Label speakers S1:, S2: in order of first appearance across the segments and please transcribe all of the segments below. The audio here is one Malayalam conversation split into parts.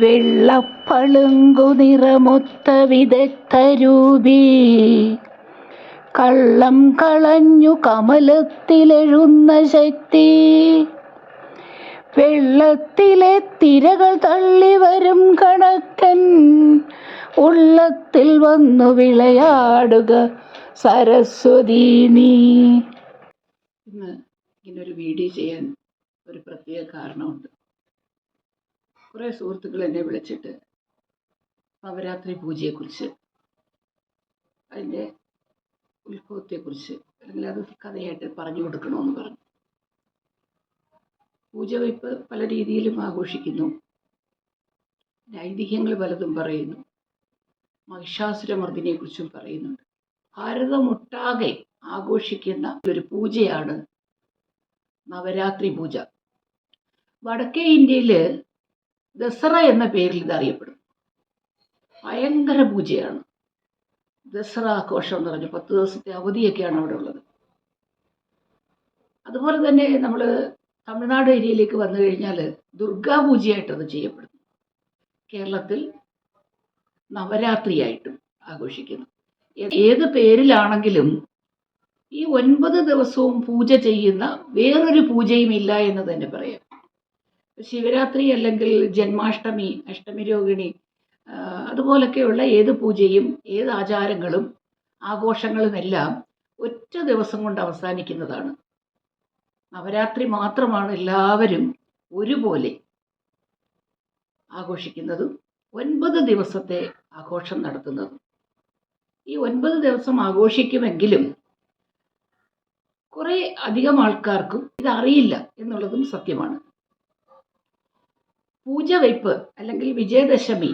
S1: വെള്ളപ്പളുങ്കു നിറമൊത്ത വിദഗ്ധരൂപി കള്ളം കളഞ്ഞു കമലത്തിലെഴുന്ന ശക്തി. വെള്ളത്തിലെ തിരകൾ തള്ളി വരും കണക്കൻ ഉള്ളത്തിൽ വന്നു വിളയാടുക സരസ്വതി നീ. ഇന്ന് ഇങ്ങനൊരു വീഡിയോ ചെയ്യാൻ ഒരു പ്രത്യേക കാരണമുണ്ട്. കുറേ സുഹൃത്തുക്കൾ എന്നെ വിളിച്ചിട്ട് നവരാത്രി പൂജയെക്കുറിച്ച്, അതിൻ്റെ ഉത്ഭവത്തെക്കുറിച്ച്, അല്ലെങ്കിൽ അത് കഥയായിട്ട് പറഞ്ഞു കൊടുക്കണമെന്ന് പറഞ്ഞു. പൂജ വയ്പ്പ് പല രീതിയിലും ആഘോഷിക്കുന്നു. ഐതിഹ്യങ്ങൾ പലതും പറയുന്നു. മഹിഷാസുരമർദ്ദിനെക്കുറിച്ചും പറയുന്നുണ്ട്. ഭാരതമൊട്ടാകെ ആഘോഷിക്കുന്ന ഒരു പൂജയാണ് നവരാത്രി പൂജ. വടക്കേ ഇന്ത്യയിൽ ദസറ എന്ന പേരിൽ ഇത് അറിയപ്പെടും. ഭയങ്കര പൂജയാണ്. ദസറ ആഘോഷം എന്ന് പറഞ്ഞു 10 ദിവസത്തെ അവധിയൊക്കെയാണ് അവിടെ ഉള്ളത്. അതുപോലെ തന്നെ നമ്മൾ തമിഴ്നാട് ഏരിയയിലേക്ക് വന്നു കഴിഞ്ഞാൽ ദുർഗാപൂജയായിട്ട് അത് ചെയ്യപ്പെടുന്നു. കേരളത്തിൽ നവരാത്രിയായിട്ടും ആഘോഷിക്കുന്നു. ഏത് പേരിലാണെങ്കിലും ഈ 9 ദിവസവും പൂജ ചെയ്യുന്ന വേറൊരു പൂജയും ഇല്ല എന്ന് തന്നെ പറയാം. ശിവരാത്രി അല്ലെങ്കിൽ ജന്മാഷ്ടമി, അഷ്ടമി രോഹിണി, അതുപോലൊക്കെയുള്ള ഏത് പൂജയും ഏത് ആചാരങ്ങളും ആഘോഷങ്ങളുമെല്ലാം ഒറ്റ ദിവസം കൊണ്ട് അവസാനിക്കുന്നതാണ്. നവരാത്രി മാത്രമാണ് എല്ലാവരും ഒരുപോലെ ആഘോഷിക്കുന്നതും 9 ദിവസത്തെ ആഘോഷം നടത്തുന്നതും. ഈ 9 ദിവസം ആഘോഷിക്കുമെങ്കിലും കുറേ അധികം ആൾക്കാർക്കും ഇതറിയില്ല എന്നുള്ളതും സത്യമാണ്. പൂജ വയ്പ്പ് അല്ലെങ്കിൽ വിജയദശമി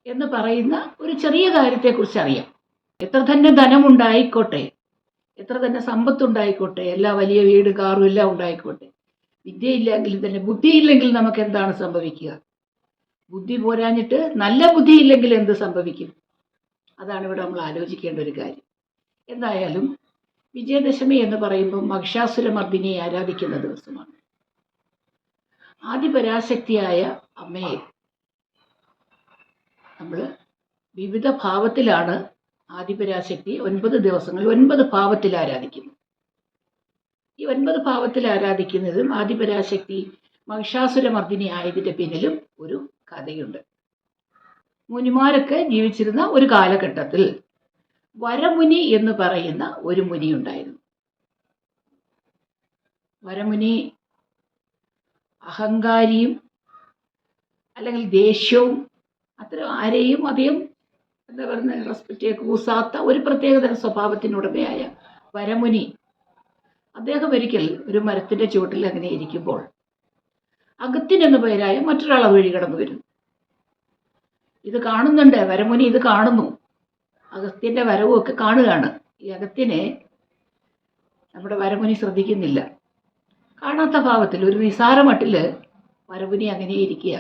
S1: എന്ന് പറയുന്ന ഒരു ചെറിയ കാര്യത്തെക്കുറിച്ച് അറിയാം. എത്ര തന്നെ ധനമുണ്ടായിക്കോട്ടെ, എത്ര തന്നെ സമ്പത്തുണ്ടായിക്കോട്ടെ, എല്ലാ വലിയ വീട് കാറും എല്ലാം ഉണ്ടായിക്കോട്ടെ, വിദ്യയില്ലെങ്കിൽ തന്നെ, ബുദ്ധിയില്ലെങ്കിൽ നമുക്ക് എന്താണ് സംഭവിക്കുക? ബുദ്ധി പോരാഞ്ഞിട്ട് നല്ല ബുദ്ധിയില്ലെങ്കിൽ എന്ത് സംഭവിക്കും? അതാണ് ഇവിടെ നമ്മൾ ആലോചിക്കേണ്ട ഒരു കാര്യം. എന്തായാലും വിജയദശമി എന്ന് പറയുമ്പോൾ മഹിഷാസുരമർദ്ദിനിയെ ആരാധിക്കുന്ന ദിവസമാണ്. ആദിപരാശക്തിയായ അമ്മയെ നമ്മൾ വിവിധ ഭാവത്തിലാണ് ആദിപരാശക്തിയെ 9 ദിവസങ്ങൾ 9 ഭാവത്തിൽ ആരാധിക്കുന്നു. ഈ 9 ഭാവത്തിൽ ആരാധിക്കുന്നതും ആദിപരാശക്തി മഹിഷാസുരമർദ്ദിനി ആയതിൻ്റെ പിന്നിലും ഒരു കഥയുണ്ട്. മുനിമാരൊക്കെ ജീവിച്ചിരുന്ന ഒരു കാലഘട്ടത്തിൽ വരമുനി എന്ന് പറയുന്ന ഒരു മുനി ഉണ്ടായിരുന്നു. വരമുനി അഹങ്കാരിയും അല്ലെങ്കിൽ ദേഷ്യവും അത്തരം ആരെയും അധികം എന്താ പറയുക റെസ്പെക്റ്റ് കൂസാത്ത ഒരു പ്രത്യേകതരം സ്വഭാവത്തിനുടമയായ വരമുനി, അദ്ദേഹം ഒരിക്കൽ ഒരു മരത്തിൻ്റെ ചുവട്ടിൽ അങ്ങനെ ഇരിക്കുമ്പോൾ അഗസ്ത്യൻ എന്ന പേരായ മറ്റൊരാൾ വഴി കടന്നു വരുന്നു. ഇത് കാണുന്നുണ്ട് വരമുനി, ഇത് കാണുന്നു. അഗസ്ത്യൻ്റെ വരവും ഒക്കെ കാണുകയാണ്. ഈ അഗസ്ത്യനെ നമ്മുടെ വരമുനി ശ്രദ്ധിക്കുന്നില്ല. കാണാത്ത ഭാവത്തിൽ ഒരു നിസാര മട്ടിൽ വരമുനി അങ്ങനെ ഇരിക്കുക.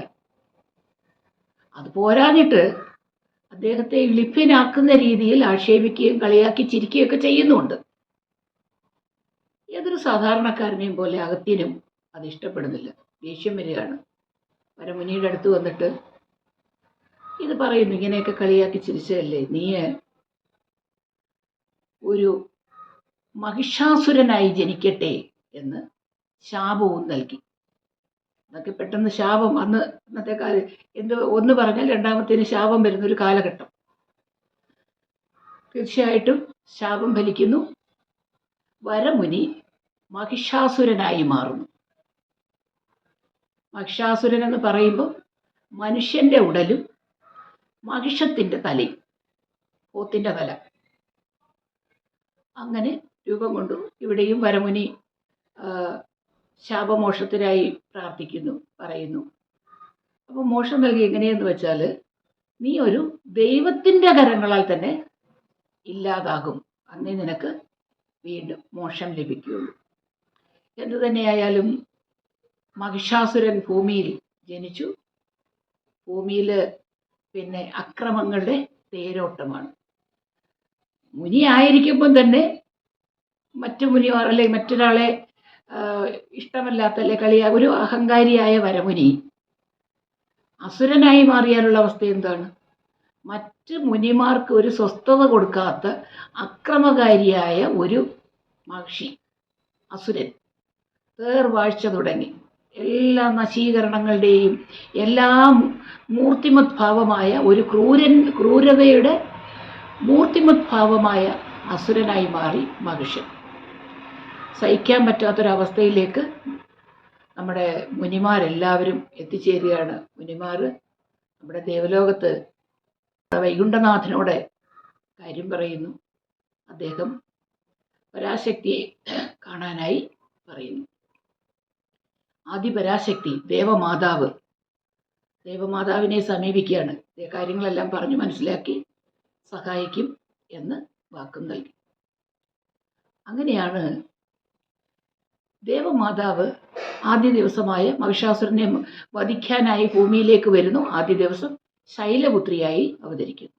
S1: അത് പോരാഞ്ഞിട്ട് അദ്ദേഹത്തെ ഇളിഭ്യനാക്കുന്ന രീതിയിൽ ആക്ഷേപിക്കുകയും കളിയാക്കി ചിരിക്കുകയൊക്കെ ചെയ്യുന്നുണ്ട്. ഏതൊരു സാധാരണക്കാരനെയും പോലെ അഗസ്ത്യനും അത് ഇഷ്ടപ്പെടുന്നില്ല. ദേഷ്യം വരികയാണ്. വരമുനിയുടെ അടുത്ത് വന്നിട്ട് ഇത് പറയുന്നു, ഇങ്ങനെയൊക്കെ കളിയാക്കി ചിരിച്ചതല്ലേ, നീ ഒരു മഹിഷാസുരനായി ജനിക്കട്ടെ എന്ന് ശാപവും നൽകി. അതൊക്കെ പെട്ടെന്ന് ശാപം, അന്നത്തെ കാലം ഒന്ന് പറഞ്ഞാൽ രണ്ടാമത്തേന് ശാപം വരുന്നൊരു കാലഘട്ടം. തീർച്ചയായിട്ടും ശാപം ഫലിക്കുന്നു. വരമുനി മഹിഷാസുരനായി മാറുന്നു. മഹിഷാസുരൻ എന്ന് പറയുമ്പോൾ മനുഷ്യൻ്റെ ഉടലും മഹിഷത്തിൻ്റെ തലയും, പോത്തിൻ്റെ തല, അങ്ങനെ രൂപം കൊണ്ടു. ഇവിടെയും വരമുനി ശാപമോക്ഷത്തിനായി പ്രാർത്ഥിക്കുന്നു, പറയുന്നു. അപ്പോൾ മോക്ഷം നൽകി എങ്ങനെയെന്ന് വെച്ചാൽ, നീ ഒരു ദൈവത്തിൻ്റെ കരങ്ങളാൽ തന്നെ ഇല്ലാതാകും, അന്നേ നിനക്ക് വീണ്ടും മോക്ഷം ലഭിക്കുകയുള്ളൂ. എന്തു തന്നെയായാലും മഹിഷാസുരൻ ഭൂമിയിൽ ജനിച്ചു. ഭൂമിയിൽ പിന്നെ അക്രമങ്ങളുടെ തേരോട്ടമാണ്. മുനി ആയിരിക്കുമ്പം തന്നെ മറ്റു മുനിമാർ അല്ലെങ്കിൽ മറ്റൊരാളെ ഇഷ്ടമല്ലാത്ത അല്ലെ കളിയാ ഒരു അഹങ്കാരിയായ വരമുനി അസുരനായി മാറിയാലുള്ള അവസ്ഥ എന്താണ്? മറ്റ് മുനിമാർക്ക് ഒരു സ്വസ്ഥത കൊടുക്കാത്ത അക്രമകാരിയായ ഒരു മഹർഷി, അസുരൻ തേർവാഴ്ച തുടങ്ങി എല്ലാ നശീകരണങ്ങളുടെയും എല്ലാ മൂർത്തിമത് ഭാവമായ ഒരു ക്രൂരതയുടെ മൂർത്തിമത് ഭാവമായ അസുരനായി മാറി മനുഷ്യൻ. സഹിക്കാൻ പറ്റാത്തൊരവസ്ഥയിലേക്ക് നമ്മുടെ മുനിമാരെല്ലാവരും എത്തിച്ചേരുകയാണ്. മുനിമാർ നമ്മുടെ ദേവലോകത്ത് വൈകുണ്ഠനാഥനോട് കാര്യം പറയുന്നു. അദ്ദേഹം പരാശക്തിയെ കാണാനായി പറയുന്നു. ആദിപരാശക്തി ദേവമാതാവിനെ സമീപിക്കുകയാണ്. കാര്യങ്ങളെല്ലാം പറഞ്ഞു മനസ്സിലാക്കി സഹായിക്കും എന്ന് വാക്കും നൽകി. അങ്ങനെയാണ് ദേവമാതാവ് ആദ്യ ദിവസമായ മഹിഷാസുരനെ വധിക്കാനായി ഭൂമിയിലേക്ക് വരുന്നു. ആദ്യ ദിവസം ശൈലപുത്രിയായി അവതരിക്കുന്നു.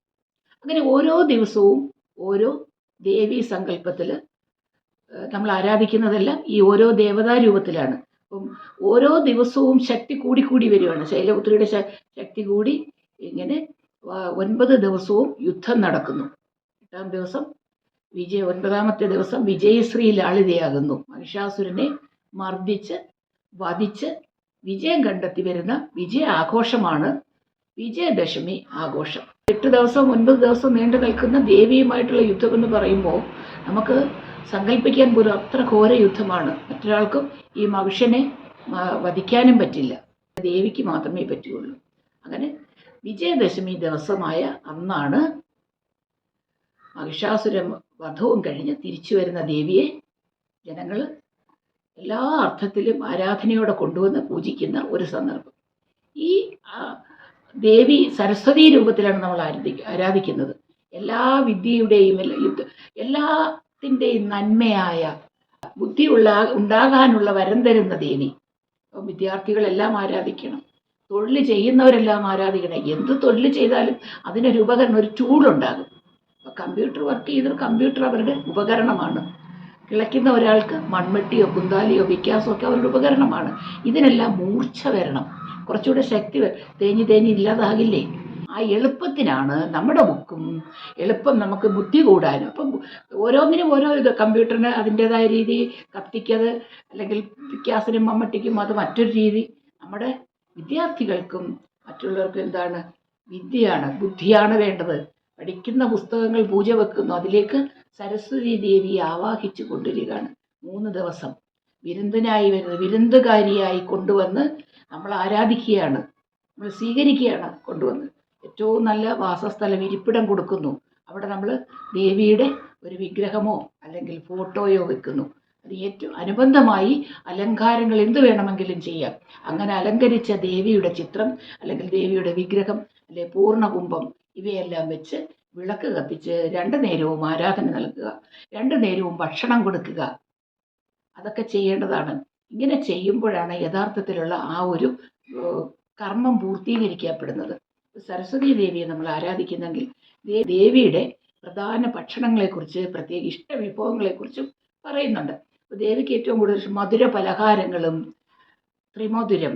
S1: അങ്ങനെ ഓരോ ദിവസവും ഓരോ ദേവീ സങ്കല്പത്തിൽ നമ്മൾ ആരാധിക്കുന്നതെല്ലാം ഈ ഓരോ ദേവതാ രൂപത്തിലാണ്. അപ്പം ഓരോ ദിവസവും ശക്തി കൂടി വരികയാണ്. ശൈലപുത്രിയുടെ ശക്തി കൂടി ഇങ്ങനെ 9 ദിവസവും യുദ്ധം നടക്കുന്നു. 8-ാം ദിവസം 9-ാമത്തെ ദിവസം വിജയശ്രീ ലാളിതയാകുന്നു. മഹിഷാസുരനെ മർദ്ദിച്ച് വധിച്ച് വിജയം കണ്ടെത്തി വരുന്ന വിജയ ആഘോഷമാണ് വിജയദശമി ആഘോഷം. 8 ദിവസം 9 ദിവസം നീണ്ടു നിൽക്കുന്ന ദേവിയുമായിട്ടുള്ള യുദ്ധം എന്ന് പറയുമ്പോൾ നമുക്ക് സങ്കല്പിക്കാൻ പോലും അത്ര ഘോര യുദ്ധമാണ്. മറ്റൊരാൾക്കും ഈ മനുഷ്യനെ വധിക്കാനും പറ്റില്ല, ദേവിക്ക് മാത്രമേ പറ്റുകയുള്ളൂ. അങ്ങനെ വിജയദശമി ദിവസമായ അന്നാണ് മഹിഷാസുര വധവും കഴിഞ്ഞ് തിരിച്ചു വരുന്ന ദേവിയെ ജനങ്ങൾ എല്ലാ അർത്ഥത്തിലും ആരാധനയോടെ കൊണ്ടുവന്ന് പൂജിക്കുന്ന ഒരു സന്ദർഭം. ഈ ദേവി സരസ്വതി രൂപത്തിലാണ് നമ്മൾ ആരാധിക്കുന്നത്. എല്ലാ വിദ്യയുടെയും എല്ലാത്തിൻ്റെയും നന്മയായ ബുദ്ധി ഉണ്ടാകാനുള്ള വരം തരുന്ന ദേവി. അപ്പം വിദ്യാർത്ഥികളെല്ലാം ആരാധിക്കണം, തൊഴിൽ ചെയ്യുന്നവരെല്ലാം ആരാധിക്കണം. എന്ത് തൊഴിൽ ചെയ്താലും അതിനൊരു ഉപകരണം, ഒരു ടൂളുണ്ടാകും. അപ്പോൾ കമ്പ്യൂട്ടർ വർക്ക് ചെയ്തൊരു കമ്പ്യൂട്ടർ അവരുടെ ഉപകരണമാണ്. കിളയ്ക്കുന്ന ഒരാൾക്ക് മൺവെട്ടിയോ കുന്താലിയോ പിക്കാസോ ഒക്കെ അവരുടെ ഉപകരണമാണ്. ഇതിനെല്ലാം മൂർച്ച വരണം, കുറച്ചുകൂടെ ശക്തി തേഞ്ഞ് ഇല്ലാതാകില്ലേ. ആ എളുപ്പത്തിനാണ് നമ്മുടെ ബുക്കും എളുപ്പം നമുക്ക് ബുദ്ധി കൂടാനും. അപ്പം ഓരോന്നിനും ഓരോ കമ്പ്യൂട്ടറിന് അതിൻ്റെതായ രീതി, കത്തിക്കത് അല്ലെങ്കിൽ പിക്കാസിനും മമ്മട്ടിക്കും അത് മറ്റൊരു രീതി. നമ്മുടെ വിദ്യാർത്ഥികൾക്കും മറ്റുള്ളവർക്കും എന്താണ്? വിദ്യയാണ്, ബുദ്ധിയാണ് വേണ്ടത്. പഠിക്കുന്ന പുസ്തകങ്ങൾ പൂജ വെക്കുന്നു, അതിലേക്ക് സരസ്വതി ദേവിയെ ആവാഹിച്ചു കൊണ്ടുവരികയാണ്. 3 ദിവസം വിരുന്നിനായി വരുന്നത്, വിരുന്നുകാരിയായി കൊണ്ടുവന്ന് നമ്മൾ ആരാധിക്കുകയാണ്, നമ്മൾ സ്വീകരിക്കുകയാണ്. കൊണ്ടുവന്ന് ഏറ്റവും നല്ല വാസസ്ഥലം, ഇരിപ്പിടം കൊടുക്കുന്നു. അവിടെ നമ്മൾ ദേവിയുടെ ഒരു വിഗ്രഹമോ അല്ലെങ്കിൽ ഫോട്ടോയോ വെക്കുന്നു. അത് ഏറ്റവും അനുബന്ധമായി അലങ്കാരങ്ങൾ എന്ത് വേണമെങ്കിലും ചെയ്യാം. അങ്ങനെ അലങ്കരിച്ച ദേവിയുടെ ചിത്രം അല്ലെങ്കിൽ ദേവിയുടെ വിഗ്രഹം അല്ലെങ്കിൽ പൂർണ്ണകുംഭം ഇവയെല്ലാം വെച്ച് വിളക്ക് കത്തിച്ച് 2 നേരവും ആരാധന നൽകുക, 2 നേരവും ഭക്ഷണം കൊടുക്കുക. അതൊക്കെ ചെയ്യേണ്ടതാണ്. ഇങ്ങനെ ചെയ്യുമ്പോഴാണ് യഥാർത്ഥത്തിലുള്ള ആ ഒരു കർമ്മം പൂർത്തീകരിക്കപ്പെടുന്നത്. സരസ്വതി ദേവിയെ നമ്മൾ ആരാധിക്കുന്നെങ്കിൽ ദേവിയുടെ പ്രധാന ഭക്ഷണങ്ങളെക്കുറിച്ച്, പ്രത്യേക ഇഷ്ടവിഭവങ്ങളെക്കുറിച്ചും പറയുന്നുണ്ട്. ദേവിക്ക് ഏറ്റവും കൂടുതൽ മധുര പലഹാരങ്ങളും ത്രിമധുരം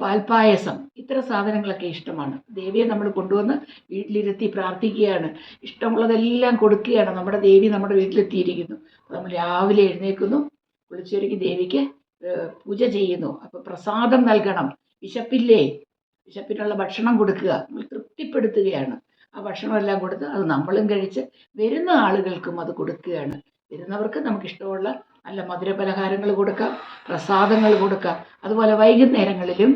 S1: പാൽപ്പായസം ഇത്തരം സാധനങ്ങളൊക്കെ ഇഷ്ടമാണ്. ദേവിയെ നമ്മൾ കൊണ്ടുവന്ന് വീട്ടിലിരുത്തി പ്രാർത്ഥിക്കുകയാണ്, ഇഷ്ടമുള്ളതെല്ലാം കൊടുക്കുകയാണ്. നമ്മുടെ ദേവി നമ്മുടെ വീട്ടിലെത്തിയിരിക്കുന്നു. നമ്മൾ രാവിലെ എഴുന്നേൽക്കുന്നു, കുളിച്ചൊരുക്കി ദേവിക്ക് പൂജ ചെയ്യുന്നു. അപ്പോൾ പ്രസാദം നൽകണം. വിശപ്പില്ലേ, വിശപ്പിനുള്ള ഭക്ഷണം കൊടുക്കുക, നമ്മൾ തൃപ്തിപ്പെടുത്തുകയാണ്. ആ ഭക്ഷണമെല്ലാം കൊടുത്ത് അത് നമ്മളും കഴിച്ച് വരുന്ന ആളുകൾക്കും അത് കൊടുക്കുകയാണ്. വരുന്നവർക്ക് നമുക്കിഷ്ടമുള്ള നല്ല മധുരപലഹാരങ്ങൾ കൊടുക്കാം, പ്രസാദങ്ങൾ കൊടുക്കാം. അതുപോലെ വൈകുന്നേരങ്ങളിലും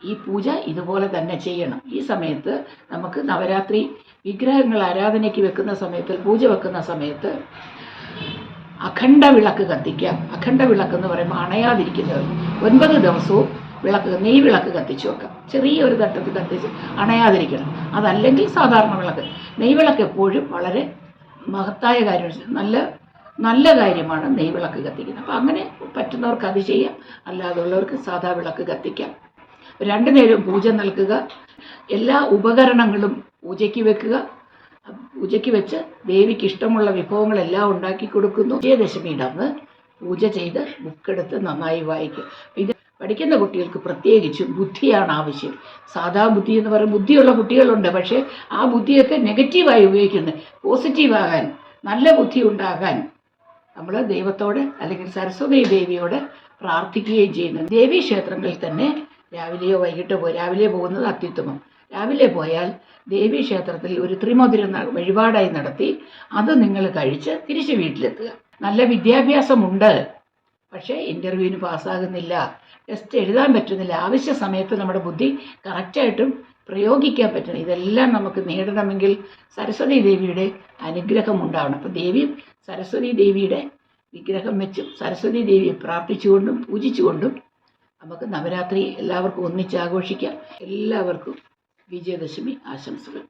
S1: ഈ പൂജ ഇതുപോലെ തന്നെ ചെയ്യണം. ഈ സമയത്ത് നമുക്ക് നവരാത്രി വിഗ്രഹങ്ങൾ ആരാധനയ്ക്ക് വെക്കുന്ന സമയത്ത്, പൂജ വെക്കുന്ന സമയത്ത് അഖണ്ഡ വിളക്ക് കത്തിക്കാം. അഖണ്ഡ വിളക്ക് എന്ന് പറയുമ്പോൾ അണയാതിരിക്കുന്നവർ 9 ദിവസവും നെയ് വിളക്ക് കത്തിച്ചു വെക്കാം. ചെറിയൊരു തട്ടത്തിൽ കത്തിച്ച് അണയാതിരിക്കണം. അതല്ലെങ്കിൽ സാധാരണ വിളക്ക്. നെയ് വിളക്ക് എപ്പോഴും വളരെ മഹത്തായ കാര്യമാണ്, നല്ല കാര്യമാണ് നെയ് വിളക്ക് കത്തിക്കുന്നത്. അപ്പം അങ്ങനെ പറ്റുന്നവർക്ക് അത് ചെയ്യാം, അല്ലാതുള്ളവർക്ക് സാധാ വിളക്ക് കത്തിക്കാം. 2 നേരവും പൂജ നൽകുക. എല്ലാ ഉപകരണങ്ങളും പൂജയ്ക്ക് വെക്കുക. പൂജയ്ക്ക് വെച്ച് ദേവിക്ക് ഇഷ്ടമുള്ള വിഭവങ്ങളെല്ലാം ഉണ്ടാക്കി കൊടുക്കുന്നു. വിജയദശമിയുടെ അന്ന് പൂജ ചെയ്ത് ബുക്കെടുത്ത് നന്നായി വായിക്കുക. ഇത് പഠിക്കുന്ന കുട്ടികൾക്ക് പ്രത്യേകിച്ചും ബുദ്ധിയാണ് ആവശ്യം. സാധാ ബുദ്ധി എന്ന് പറയും, ബുദ്ധിയുള്ള കുട്ടികളുണ്ട്, പക്ഷേ ആ ബുദ്ധിയൊക്കെ നെഗറ്റീവായി ഉപയോഗിക്കുന്നത്. പോസിറ്റീവാകാൻ, നല്ല ബുദ്ധി ഉണ്ടാകാൻ നമ്മൾ ദൈവത്തോട് അല്ലെങ്കിൽ സരസ്വതി ദേവിയോട് പ്രാർത്ഥിക്കുകയും ചെയ്യുന്നു. ദേവീ ക്ഷേത്രങ്ങളിൽ തന്നെ രാവിലെയോ വൈകിട്ടോ രാവിലെ പോകുന്നത് അത്യുത്തമം. രാവിലെ പോയാൽ ദേവീ ക്ഷേത്രത്തിൽ ഒരു ത്രിമധുരം വഴിപാടായി നടത്തി അത് നിങ്ങൾ കഴിച്ച് തിരിച്ച് വീട്ടിലെത്തുക. നല്ല വിദ്യാഭ്യാസമുണ്ട്, പക്ഷേ ഇൻ്റർവ്യൂവിന് പാസ്സാകുന്നില്ല, ടെസ്റ്റ് എഴുതാൻ പറ്റുന്നില്ല, ആവശ്യ സമയത്ത് നമ്മുടെ ബുദ്ധി കറക്റ്റായിട്ടും പ്രയോഗിക്കാൻ പറ്റുന്നു. ഇതെല്ലാം നമുക്ക് നേടണമെങ്കിൽ സരസ്വതി ദേവിയുടെ അനുഗ്രഹം ഉണ്ടാവണം. അപ്പോൾ സരസ്വതി ദേവിയുടെ വിഗ്രഹം വെച്ചും സരസ്വതി ദേവിയെ പ്രാർത്ഥിച്ചുകൊണ്ടും പൂജിച്ചുകൊണ്ടും നമുക്ക് നവരാത്രി എല്ലാവർക്കും ഒന്നിച്ച് ആഘോഷിക്കാം. എല്ലാവർക്കും വിജയദശമി ആശംസകൾ.